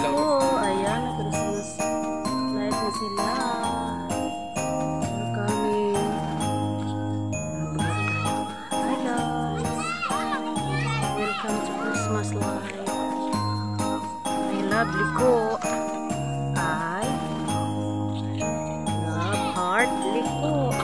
ko. Ayan, Christmas light na sila. Coming. Hi guys. Welcome to Christmas light. I love Liko. I love heart Liko.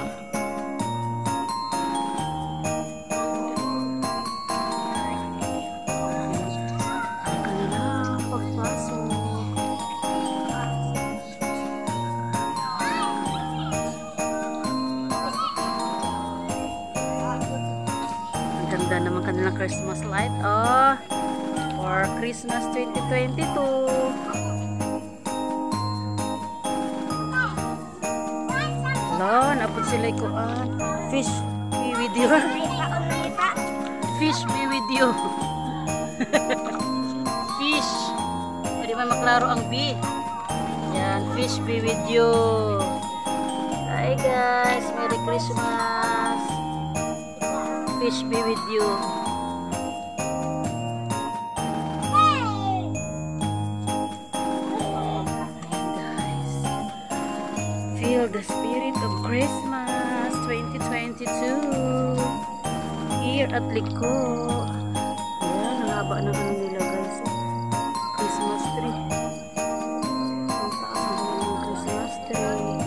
Ganda naman kanilang Christmas light for Christmas 2022. Hello, napod sila ikuan. Fish be with you. Fish be with you. Fish. Pwede man maklaro ang B. Yan, fish be with you. Hi guys, Merry Christmas. Fish be with you. Guys, feel the spirit of Christmas 2022 here at Liko. Ayan, ang haba na kami nila guys. Christmas tree. Ang taas na kami ng Christmas tree.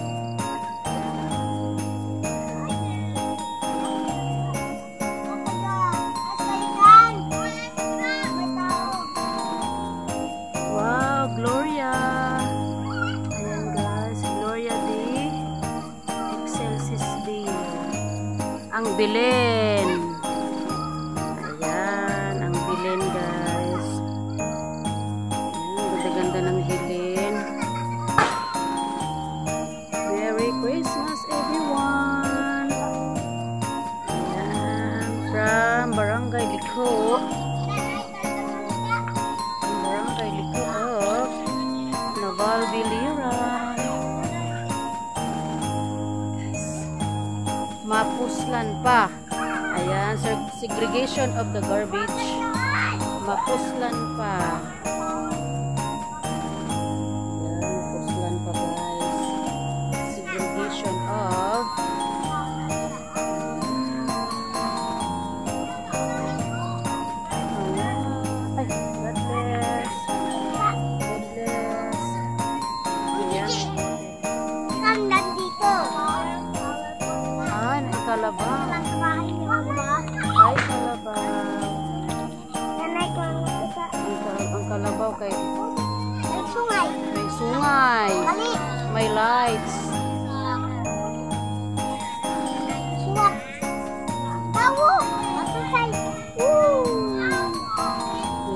Gloria. Ayan guys, Gloria de Excelsis Deo. Ang Belen. Ayan, ang Belen guys. Ayan, ganda-ganda ng Belen. Merry Christmas everyone. Ayan, from Barangay Liko. Biliran. Mapuslan pa. Ayan, segregation of the garbage. Mapuslan pa. Ayan, mapuslan pa guys. Segregation of ay, God bless. Kalabaw. Ay, kalabaw. Ang kalabaw kay may sungay. May lights.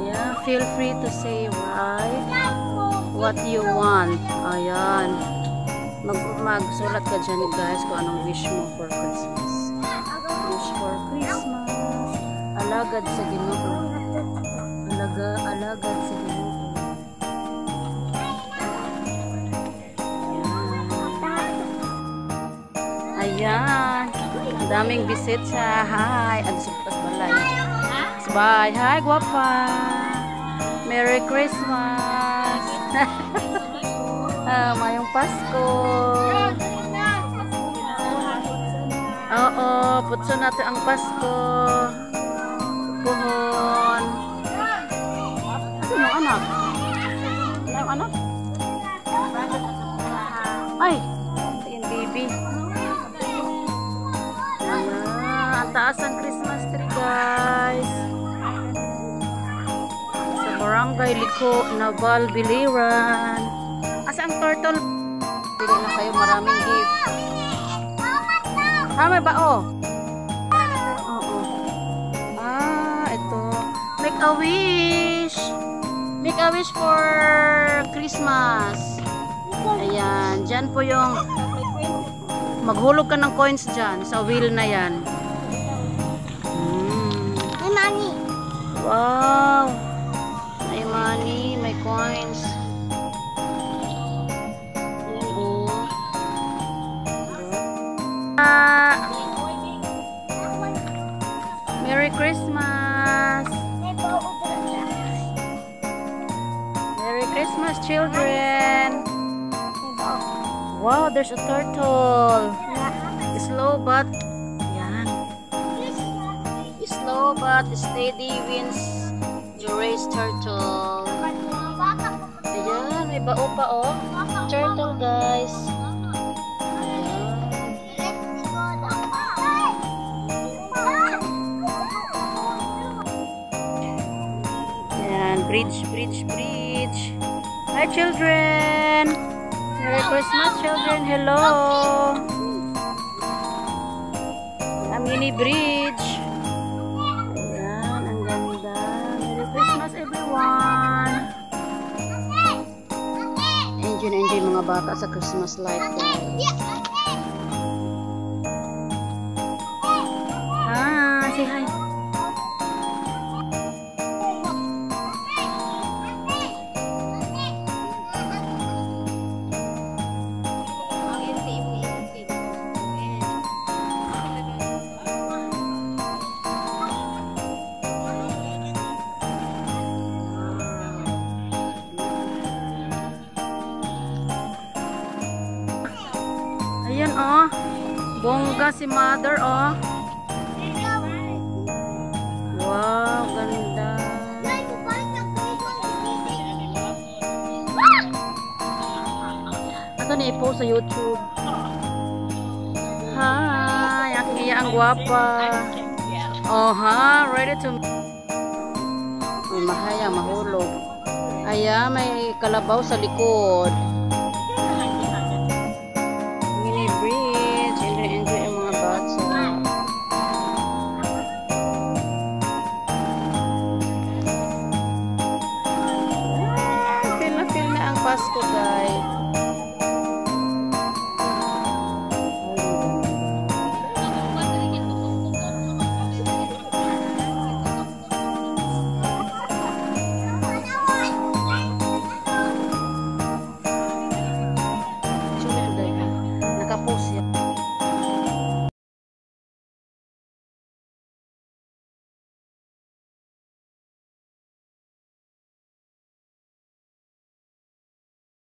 Yeah, feel free to say what you want. Ayan. Magsulat ka dyan guys kung anong wish mo for Christmas. Wish for Christmas. Alagad sa Ginoo. Alagad sa Ginoo. Ayan. Ang daming bisita. Hi. Ang supas balay. Bye. Hi, guwapa. Merry Christmas. Mayong Pasko. Oo, putso natin ang Pasko. Puhon. Ano yung anak? Ano yung anak? Ay, yung baby. Ang taas ang Christmas tree guys. Sa Barangay Liko, Naval, Biliran. Ang turtle. Bili na kayo maraming gift. May bao. Oo. Ito. Make a wish. Make a wish for Christmas. Ayan. Diyan po yung maghulog ka ng coins dyan. Sa wheel na yan. May money. Wow. May money. May coins. Merry Christmas. Merry Christmas, children. Wow, there's a turtle. Slow but yan. Slow but steady wins the race, turtle. Ayan, may bao pa oh. Turtle, guys. Ayan, bridge. Hi, children. Merry Christmas, children. Hello. A mini bridge. Ayan, ang ganda. Merry Christmas, everyone. Enjoy mga bata sa Christmas light, guys. Say hi. Ayan oh, bongga si mother oh. Wow, ganda. Ito na i-post sa YouTube. Hi, aking iya ang guwapa. Oh ha, ready to... May mahaya, mahulog. Ayan, may kalabaw sa likod. Pasko, guys. Nakapost